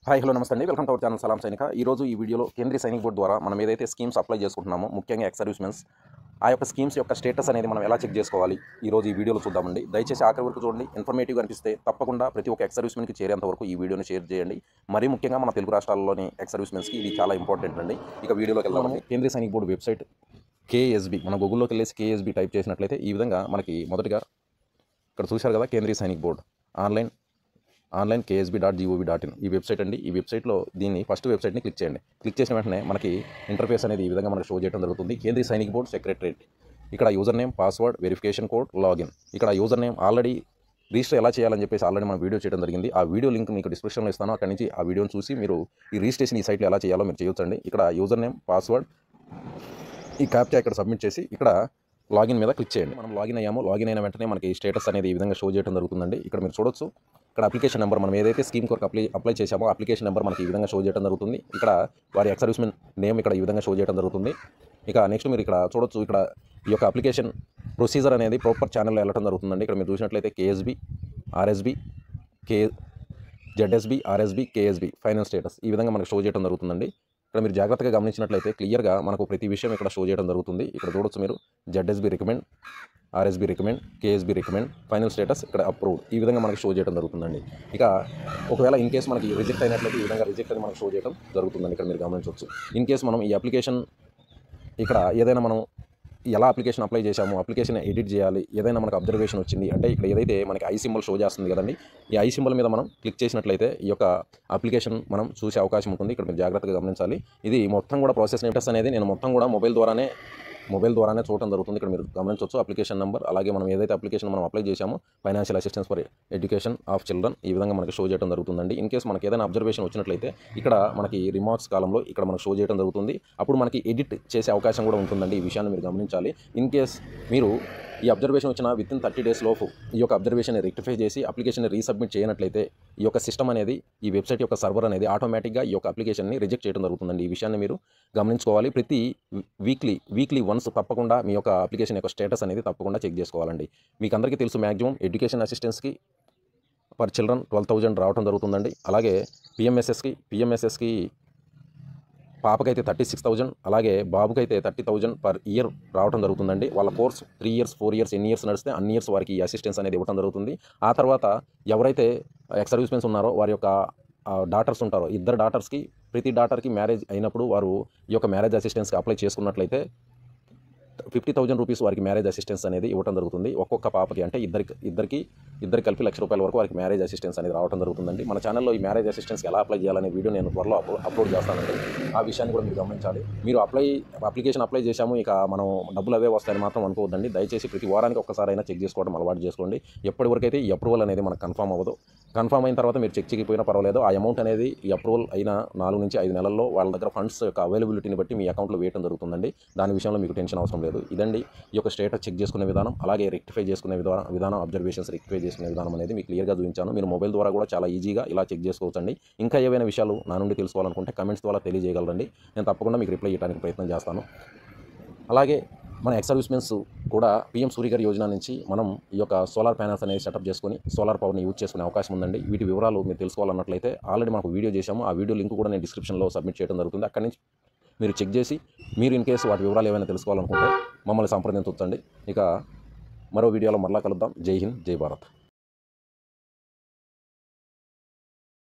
Hi hello నమస్తే అండి. Welcome to our channel సలాం సైనిక. ఈరోజు ఈ వీడియోలో కేంద్రీయ సైనిక్ బోర్డు ద్వారా మనం ఏదైతే స్కీమ్స్ అప్లై చేసుకుంటున్నామో, ముఖ్యంగా ఎక్స్ సర్వీస్మెన్స్ ఆ యొక్క స్కీమ్స్ యొక్క స్టేటస్ అనేది మనం ఎలా చెక్ చేసుకోవాలి ఈరోజు ఈ వీడియోలో చూద్దామండి. దయచేసి ఆఖరి వరకు చూడండి. ఇన్ఫర్మేటివ్గా అనిపిస్తే తప్పకుండా ప్రతి ఒక్క ఎక్స్ సర్వీస్మెన్కి చేరేంత వరకు ఈ వీడియోని షేర్ చేయండి. మరీ ముఖ్యంగా మన తెలుగు రాష్ట్రాల్లోని ఎక్స్ సర్వీస్మెన్స్కి ఇది చాలా ఇంపార్టెంట్ అండి. ఇక వీడియోలోకి వెళ్దామండి. కేంద్రీయ సైనిక్ బోర్డు వెబ్సైట్ కేఎస్బి, మన గూగుల్లోకి వెళ్ళేసి కేఎస్బి టైప్ చేసినట్లయితే ఈ విధంగా మనకి మొదటిగా ఇక్కడ చూశారు కదా, కేంద్రీయ సైనిక్ బోర్డు ఆన్లైన్ ksb.gov.in ఈ వెబ్సైట్ అండి. ఈ వెబ్సైట్లో దీన్ని ఫస్ట్ వెబ్సైట్ని క్లిక్ చేయండి. క్లిక్ చేసిన వెంటనే మనకి ఇంటర్ఫేస్ అనేది ఈ విధంగా మనకు షో చేయడం జరుగుతుంది. కేంద్రీయ సైనిక్ బోర్డు సెక్రటరేట్, ఇక్కడ user name, password, verification code, login. ఇక్కడ యూజర్ నేమ్ ఆల్రెడీ రిజిస్టర్ ఎలా చేయాలని చెప్పేసి ఆల్రెడీ మనం వీడియో చేయడం జరిగింది. ఆ వీడియో లింక్ మీకు డిస్క్రిప్షన్లో ఇస్తాను. అక్కడి నుంచి ఆ వీడియోని చూసి మీరు ఈ రిజిస్ట్రేషన్ ఈ సైట్లో ఎలా చేయాలో మీరు చేయొచ్చండి. ఇక్కడ యూజర్ నేమ్, పాస్వర్డ్, ఈ క్యాప్చా ఇక్కడ సబ్మిట్ చేసి ఇక్కడ లాగిన్ మీద క్లిక్ చేయండి. మనం లాగిన్ అయ్యాము. లాగిన్ అయిన వెంటనే మనకి స్టేటస్ అనేది ఈ విధంగా షో చేయడం జరుగుతుందండి. ఇక్కడ మీరు చూడొచ్చు, ఇక్కడ అప్లికేషన్ నెంబర్, మనం ఏదైతే స్కీమ్ కొరకు అప్లై చేసామో అప్లికేషన్ నెంబర్ మనకి ఈ విధంగా షో చేయడం జరుగుతుంది. ఇక్కడ వారి ఎక్స్ సర్వీస్మెన్ నేమ్ ఇక్కడ ఈ విధంగా షో చేయడం జరుగుతుంది. ఇక నెక్స్ట్ మీరు ఇక్కడ చూడొచ్చు, ఇక్కడ ఈ యొక్క అప్లికేషన్ ప్రొసీజర్ అనేది ప్రాపర్ ఛానల్లో వెళ్ళడం జరుగుతుందండి. ఇక్కడ మీరు చూసినట్లయితే KSB, RSB, ZSB, RSB, KSB final status ఈ విధంగా మనకు షో చేయడం జరుగుతుందండి. ఇక్కడ మీరు జాగ్రత్తగా గమనించినట్లయితే క్లియర్గా మనకు ప్రతి విషయం ఇక్కడ షో చేయడం జరుగుతుంది. ఇక్కడ చూడొచ్చు మీరు ZSB recommend, RSB recommend, KSB recommend, final status ఇక్కడ అప్రూవ్డ్ ఈ విధంగా మనకు షో చేయడం జరుగుతుందండి. ఇక ఒకవేళ ఇన్ కేసు మనకి రిజెక్ట్ అయినట్లయితే ఈ విధంగా రిజెక్ట్ అని మనకు షో చేయడం జరుగుతుందండి. ఇక్కడ మీరు గమనించవచ్చు. ఇన్ కేసు మనం ఈ అప్లికేషన్ ఇక్కడ ఏదైనా మనం ఎలా అప్లికేషన్ అప్లై చేసాము, అప్లికేషన్ ఎడిట్ చేయాలి, ఏదైనా మనకు అబ్జర్వేషన్ వచ్చింది అంటే ఇక్కడ ఏదైతే మనకి ఐ సింబల్ షో చేస్తుంది కదండి, ఈ ఐ సింబల్ మీద మనం క్లిక్ చేసినట్లయితే ఈ యొక్క అప్లికేషన్ మనం చూసే అవకాశం ఉంటుంది. ఇక్కడ మీరు జాగ్రత్తగా గమనించాలి. ఇది మొత్తం కూడా ప్రాసెస్ స్టేటస్ అనేది నేను మొత్తం కూడా మొబైల్ ద్వారానే చూడటం జరుగుతుంది. ఇక్కడ మీరు గమనించవచ్చు అప్లికేషన్ నెంబర్, అలాగే మనం ఏదైతే అప్లికేషన్ మనం అప్లై చేసామో financial assistance for education of children ఈ విధంగా మనకి షో చేయడం జరుగుతుందండి. ఇన్ కేసు మనకి ఏదైనా అబ్జర్వేషన్ వచ్చినట్లయితే ఇక్కడ మనకి రిమార్క్స్ కాలంలో ఇక్కడ మనకు షో చేయడం జరుగుతుంది. అప్పుడు మనకి ఎడిట్ చేసే అవకాశం కూడా ఉంటుందండి. ఈ విషయాన్ని మీరు గమనించాలి. ఇన్ కేస్ మీరు ఈ అబ్జర్వేషన్ వచ్చిన వితిన్ 30 days లోపు ఈ యొక్క అబ్జర్వేషన్ రెక్టిఫై చేసి అప్లికేషన్ రీసబ్మిట్ చేయనట్లయితే ఈ యొక్క సిస్టమ్ అనేది, ఈ వెబ్సైట్ యొక్క సర్వర్ అనేది ఆటోమేటిక్గా ఈ యొక్క అప్లికేషన్ని రిజెక్ట్ చేయడం జరుగుతుందండి. ఈ విషయాన్ని మీరు గమనించుకోవాలి. ప్రతి వీక్లీ వన్స్ తప్పకుండా మీ యొక్క అప్లికేషన్ యొక్క స్టేటస్ అనేది తప్పకుండా చెక్ చేసుకోవాలండి. మీకు అందరికీ తెలుసు, మ్యాక్సిమం ఎడ్యుకేషన్ అసిస్టెన్స్కి పర్ చిల్డ్రన్ 12,000 రావడం జరుగుతుందండి. అలాగే పిఎంఎస్ఎస్కి పాపకైతే 36,000, అలాగే బాబుకైతే 30,000 పర్ ఇయర్ రావడం జరుగుతుందండి. వాళ్ళ కోర్స్ 3 years 4 years ఎన్ని ఇయర్స్ నడిస్తే అన్ని ఇయర్స్ వారికి ఈ అసిస్టెన్స్ అనేది ఇవ్వడం జరుగుతుంది. ఆ తర్వాత ఎవరైతే ఎక్స్ సర్వీస్మెన్స్ ఉన్నారో వారి యొక్క డాటర్స్ ఉంటారో, ఇద్దరు డాటర్స్కి ప్రతి డాటర్కి మ్యారేజ్ అయినప్పుడు వారు ఈ యొక్క మ్యారేజ్ అసిస్టెన్స్కి అప్లై చేసుకున్నట్లయితే 50,000 రూపీస్ వారికి మ్యారేజ్ అసిస్టెన్స్ అనేది ఇవ్వడం జరుగుతుంది. ఒక్కొక్క పాపకి అంటే ఇద్దరికి కలిపి ₹1,00,000 వరకు వారికి మ్యారేజ్ అసిస్టెన్స్ అనేది రావడం జరుగుతుందండి. మన ఛానల్లో ఈ మ్యారేజ్ అసిస్టెన్స్కి ఎలా అప్లై చేయాలనే వీడియో నేను త్వరలో అప్లోడ్ చేస్తానండి. ఆ విషయాన్ని కూడా మీరు గమనించాలి. మీరు అప్లికేషన్ అప్లై చేశాము, ఇక మనం డబ్బులు అవే వస్తాయని మాత్రం అనుకోవద్దండి. దయచేసి ప్రతి వారానికి ఒక్కసారైనా చెక్ చేసుకోవడం అలవాటు చేసుకోండి. ఎప్పటివరకైతే ఈ అప్రూవల్ అనేది మనకు కన్ఫర్మ్ అవ్వదు, కన్ఫర్మ్ అయిన తర్వాత మీరు చెక్ చేయకపోయినా పర్వాలేదు, ఆ అమౌంట్ అనేది ఈ అప్రూవల్ అయిన 4 నుంచి 5 నెలల్లో వాళ్ళ దగ్గర ఫండ్స్ యొక్క అవైలబిలిటీని బట్టి మీ అకౌంట్లో వేయడం జరుగుతుందండి. దాని విషయంలో మీకు టెన్షన్ అవసరం లేదు. ఇదండి ఈ యొక్క స్టేటస్ చెక్ చేసుకునే విధానం, అలాగే రెక్టిఫై చేసుకునే విధానం, అబ్జర్వేషన్స్ రెక్టిఫై చేసుకునే విధానం అనేది మీకు క్లియర్గా చూపించాను. మీరు మొబైల్ ద్వారా కూడా చాలా ఈజీగా ఇలా చెక్ చేసుకోవచ్చండి. ఇంకా ఏవైనా విషయాలు నా నుండి తెలుసుకోవాలనుకుంటే కమెంట్స్ ద్వారా తెలియజేయగలరండి. నేను తప్పకుండా మీకు రిప్లై ఇవ్వడానికి ప్రయత్నం చేస్తాను. అలాగే మన ఎక్స్ సర్వీస్మెన్స్ కూడా PM సూర్యగారి యోజన నుంచి మనం ఈ యొక్క సోలార్ ప్యానల్స్ అనేది సెటప్ చేసుకొని సోలార్ పవర్ని యూజ్ చేసుకునే అవకాశం ఉందండి. వీటి వివరాలు మీరు తెలుసుకోవాలన్నట్లయితే ఆల్రెడీ మనకు వీడియో చేశాము. ఆ వీడియో లింక్ కూడా నేను డిస్క్రిప్షన్లో సబ్మిట్ చేయడం జరుగుతుంది. అక్కడి నుంచి మీరు చెక్ చేసి మీరు ఇన్ కేసు వాటి వివరాలు ఏమైనా తెలుసుకోవాలనుకుంటే మమ్మల్ని సంప్రదించవచ్చండి. ఇక మరో వీడియోలో మరలా కలుద్దాం. జై హింద్, జై భారత్.